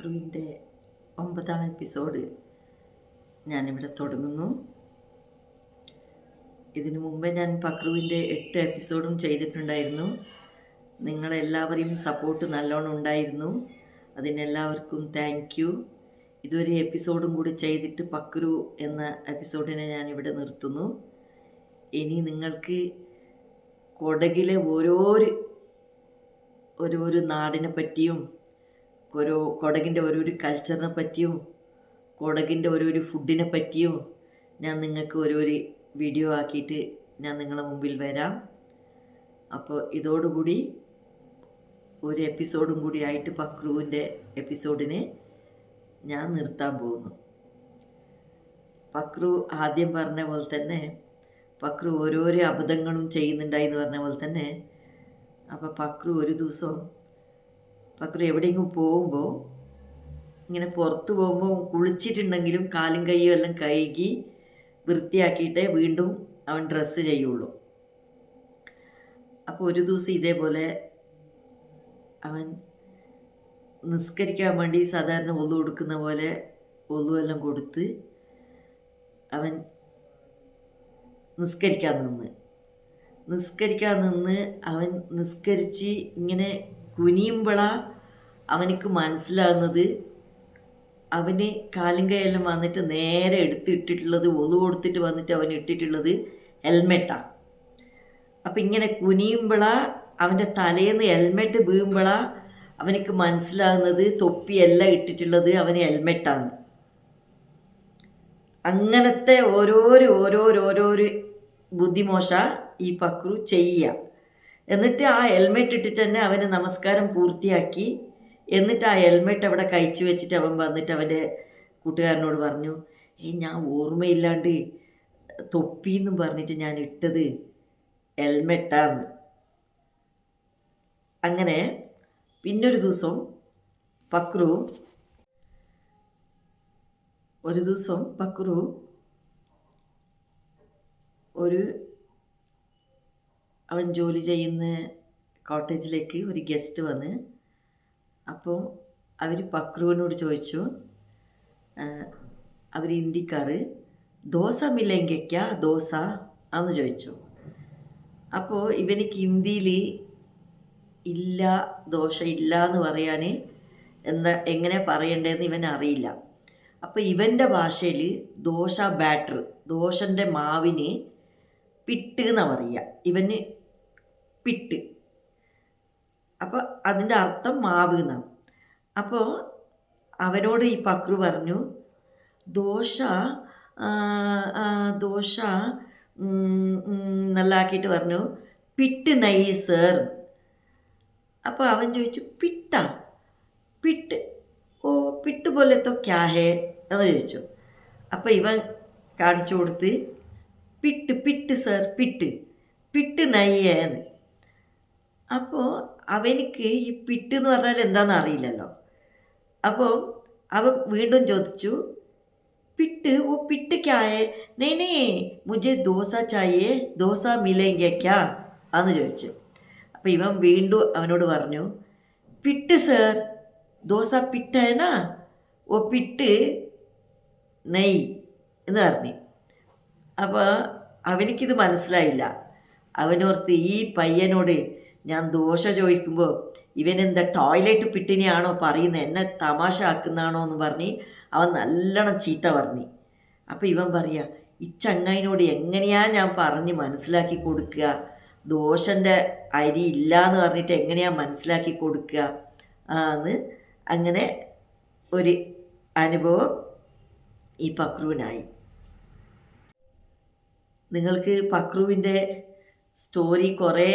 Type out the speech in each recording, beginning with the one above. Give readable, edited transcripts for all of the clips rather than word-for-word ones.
പക്രുവിൻ്റെ 9ാം episode ഞാനിവിടെ തുടങ്ങുന്നു. ഇതിനു മുമ്പേ ഞാൻ പക്രുവിൻ്റെ 8 എപ്പിസോഡും ചെയ്തിട്ടുണ്ടായിരുന്നു. നിങ്ങളെല്ലാവരെയും സപ്പോർട്ട് നല്ലോണം ഉണ്ടായിരുന്നു. അതിനെല്ലാവർക്കും താങ്ക് യു. ഇതൊരു എപ്പിസോഡും കൂടി ചെയ്തിട്ട് പക്രു എന്ന എപ്പിസോഡിനെ ഞാനിവിടെ നിർത്തുന്നു. ഇനി നിങ്ങൾക്ക് കൊടകിലെ ഓരോരോ നാടിനെ പറ്റിയും കൊടകിൻ്റെ ഓരോരോ കൾച്ചറിനെ പറ്റിയും കൊടകിൻ്റെ ഓരോരോ ഫുഡിനെ പറ്റിയും ഞാൻ നിങ്ങൾക്ക് ഓരോരോ വീഡിയോ ആക്കിയിട്ട് ഞാൻ നിങ്ങളുടെ മുമ്പിൽ വരാം. അപ്പോൾ ഇതോടുകൂടി ഒരു എപ്പിസോഡും കൂടി ആയിട്ട് പക്രുവിൻ്റെ എപ്പിസോഡിനെ ഞാൻ നിർത്താൻ പോകുന്നു. പക്രു ആദ്യം പറഞ്ഞ പോലെ തന്നെ പക്രു ഓരോരോ അബദ്ധങ്ങളും ചെയ്യുന്നുണ്ടായി എന്ന് പറഞ്ഞ പോലെ തന്നെ അപ്പോൾ പക്രു ഒരു ദിവസം പക്രു എവിടെയെങ്കിലും പോകുമ്പോൾ ഇങ്ങനെ പുറത്ത് പോകുമ്പോൾ കുളിച്ചിട്ടുണ്ടെങ്കിലും കാലും കൈയും എല്ലാം കഴുകി വൃത്തിയാക്കിയിട്ടേ വീണ്ടും അവൻ ഡ്രസ്സ് ചെയ്യുള്ളൂ. അപ്പോൾ ഒരു ദിവസം ഇതേപോലെ അവൻ നിസ്കരിക്കാൻ വേണ്ടി സാധാരണ ഒളു കൊടുക്കുന്ന പോലെ ഒളു എല്ലാം കൊടുത്ത് അവൻ നിസ്കരിക്കാൻ നിന്ന് അവൻ നിസ്കരിച്ച് ഇങ്ങനെ കുനിയുമ്പോഴാണ് അവനക്ക് മനസ്സിലാകുന്നത് അവന് കാലും കൈയെല്ലാം വന്നിട്ട് നേരെ എടുത്തിട്ടിട്ടുള്ളത് ഒളു കൊടുത്തിട്ട് വന്നിട്ട് അവൻ ഇട്ടിട്ടുള്ളത് ഹെൽമെറ്റാണ്. അപ്പം ഇങ്ങനെ കുനിയുമ്പോഴാണ് അവൻ്റെ തലേന്ന് ഹെൽമെറ്റ് വീഴുമ്പോഴാണ് അവനക്ക് മനസ്സിലാകുന്നത് തൊപ്പിയെല്ലാം ഇട്ടിട്ടുള്ളത് അവന് ഹെൽമെറ്റാണ്. അങ്ങനത്തെ ഓരോരോ ബുദ്ധിമോശ ഈ പക്രു ചെയ്യുക. എന്നിട്ട് ആ ഹെൽമെറ്റ് ഇട്ടിട്ട് തന്നെ അവന് നമസ്കാരം പൂർത്തിയാക്കി. എന്നിട്ട് ആ ഹെൽമെറ്റ് അവിടെ കഴിച്ചു വെച്ചിട്ട് അവൻ വന്നിട്ട് അവൻ്റെ കൂട്ടുകാരനോട് പറഞ്ഞു, ഞാൻ ഓർമ്മയില്ലാണ്ട് തൊപ്പിന്നും പറഞ്ഞിട്ട് ഞാൻ ഇട്ടത് ഹെൽമെറ്റാന്ന്. അങ്ങനെ പിന്നൊരു ദിവസം പക്രു അവൻ ജോലി ചെയ്യുന്ന കോട്ടേജിലേക്ക് ഒരു ഗസ്റ്റ് വന്ന്. അപ്പോൾ അവർ പക്രുവിനോട് ചോദിച്ചു, അവർ ഹിന്ദിക്കാർ ദോശ മില്ലെങ്കിക്ക ദോശ എന്ന് ചോദിച്ചു. അപ്പോൾ ഇവനിക്ക് ഹിന്ദിയിൽ ഇല്ല ദോശ ഇല്ല എന്ന് പറയാൻ എങ്ങനെ പറയണ്ടതെന്ന് ഇവൻ അറിയില്ല. അപ്പോൾ ഇവൻ്റെ ഭാഷയിൽ ദോശ ബാറ്റർ, ദോശൻ്റെ മാവിന് പിട്ട് എന്നാണ് പറയുക. ഇവന് പിട്ട്, അപ്പോൾ അതിൻ്റെ അർത്ഥം മാവ് എന്നാണ്. അപ്പോൾ അവനോട് ഈ പക്രു പറഞ്ഞു, ദോശ നല്ലാക്കിയിട്ട് പറഞ്ഞു, പിട്ട് നൈ സർ. അപ്പോൾ അവൻ ചോദിച്ചു, പിട്ട് പിട്ട് പോലെ തോ ക്യാ ഹേ എന്ന് ചോദിച്ചു. അപ്പോൾ ഇവൻ കാണിച്ചു കൊടുത്ത്, പിട്ട് സർ പിട്ട് നയ്യേന്ന്. അപ്പോൾ അവനിക്ക് ഈ പിട്ട് എന്ന് പറഞ്ഞാൽ എന്താണെന്ന് അറിയില്ലല്ലോ. അപ്പോൾ അവൻ വീണ്ടും ചോദിച്ചു, പിട്ട് ക്യായേ നെയ്നേ മുझे ദോശ ചായേ ദോശ മിലേങ്കെ ക്യാ എന്ന് ചോദിച്ചു. അപ്പോൾ ഇവൻ വീണ്ടും അവനോട് പറഞ്ഞു, പിട്ട് സർ ദോശ പിട്ടേനാ പിട്ട് നെയ് എന്ന് പറഞ്ഞു. അപ്പോൾ അവനിക്കിത് മനസ്സിലായില്ല. അവനോർത്ത് ഈ പയ്യനോട് ഞാൻ ദോശ ചോദിക്കുമ്പോൾ ഇവനെന്താ ടോയ്ലറ്റ് പിട്ടിനെയാണോ പറയുന്നത്, എന്നെ തമാശ ആക്കുന്നതാണോ എന്ന് പറഞ്ഞ് അവൻ നല്ലോണം ചീത്ത പറഞ്ഞു. അപ്പോൾ ഇവൻ പറയുക, ഈ ചങ്ങായിനോട് എങ്ങനെയാണ് ഞാൻ പറഞ്ഞ് മനസ്സിലാക്കി കൊടുക്കുക, ദോശൻ്റെ അരി ഇല്ല എന്ന് പറഞ്ഞിട്ട് എങ്ങനെയാണ് മനസ്സിലാക്കി കൊടുക്കുക എന്ന്. അങ്ങനെ ഒരു അനുഭവം ഈ പക്രുവിനായി. നിങ്ങൾക്ക് പക്രുവിൻ്റെ സ്റ്റോറി കുറേ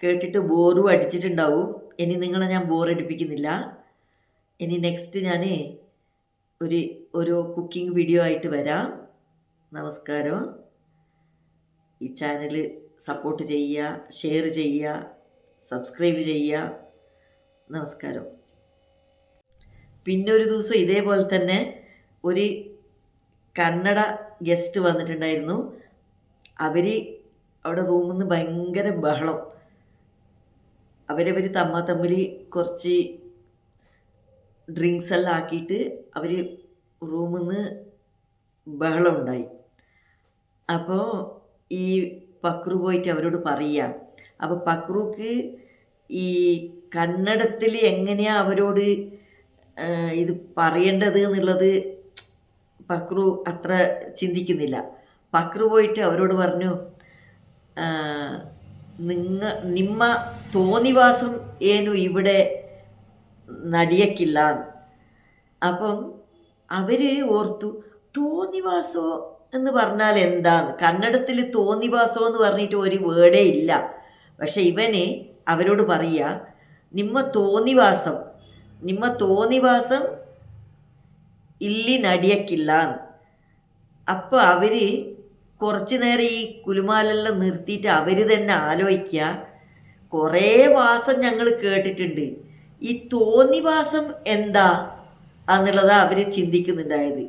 കേട്ടിട്ട് ബോറും അടിച്ചിട്ടുണ്ടാവും. ഇനി നിങ്ങളെ ഞാൻ ബോറടിപ്പിക്കുന്നില്ല. ഇനി നെക്സ്റ്റ് ഞാൻ ഒരു കുക്കിംഗ് വീഡിയോ ആയിട്ട് വരാം. നമസ്കാരം. ഈ ചാനൽ സപ്പോർട്ട് ചെയ്യുക, ഷെയർ ചെയ്യുക, സബ്സ്ക്രൈബ് ചെയ്യുക. നമസ്കാരം. പിന്നെ ഒരു ദിവസം ഇതേപോലെ തന്നെ ഒരു കന്നഡ ഗസ്റ്റ് വന്നിട്ടുണ്ടായിരുന്നു. അവർ അവിടെ റൂമിൽ നിന്ന് ഭയങ്കര ബഹളം. അവരവർ തമ്മിൽ കുറച്ച് ഡ്രിങ്ക്സ് എല്ലാം ആക്കിയിട്ട് അവർ റൂമിൽ നിന്ന് ബഹളം ഉണ്ടായി. അപ്പോൾ ഈ പക്രു പോയിട്ട് അവരോട് പറയുക. അപ്പോൾ പക്രുക്ക് ഈ കന്നഡത്തിൽ എങ്ങനെയാ അവരോട് ഇത് പറയേണ്ടത് എന്നുള്ളത് പക്രു അത്ര ചിന്തിക്കുന്നില്ല. പക്രു പോയിട്ട് അവരോട് പറഞ്ഞു, ನಿಮ್ಮ തോന്നിവാസം ಏನು ഇവിടെ നടിയക്കില്ല. അപ്പം അവർ ഓർത്തു, തോന്നിവാസോ എന്ന് പറഞ്ഞാൽ എന്താന്ന്. കന്നഡത്തിൽ തോന്നിവാസോ എന്ന് പറഞ്ഞിട്ട് ഒരു വേർഡേ ഇല്ല. പക്ഷെ ഇവന് അവരോട് പറയുക, ನಿಮ್ಮ തോന്നിവാസം ഇല്ലി നടിയക്കില്ല. അപ്പോൾ അവർ കുറച്ച് നേരം ഈ കുലുമാലെല്ലാം നിർത്തിയിട്ട് അവർ തന്നെ ആലോചിക്കുക, കുറേ വാസം ഞങ്ങൾ കേട്ടിട്ടുണ്ട്, ഈ തോന്നിവാസം എന്താ എന്നുള്ളതാണ് അവർ ചിന്തിക്കുന്നുണ്ടായത്.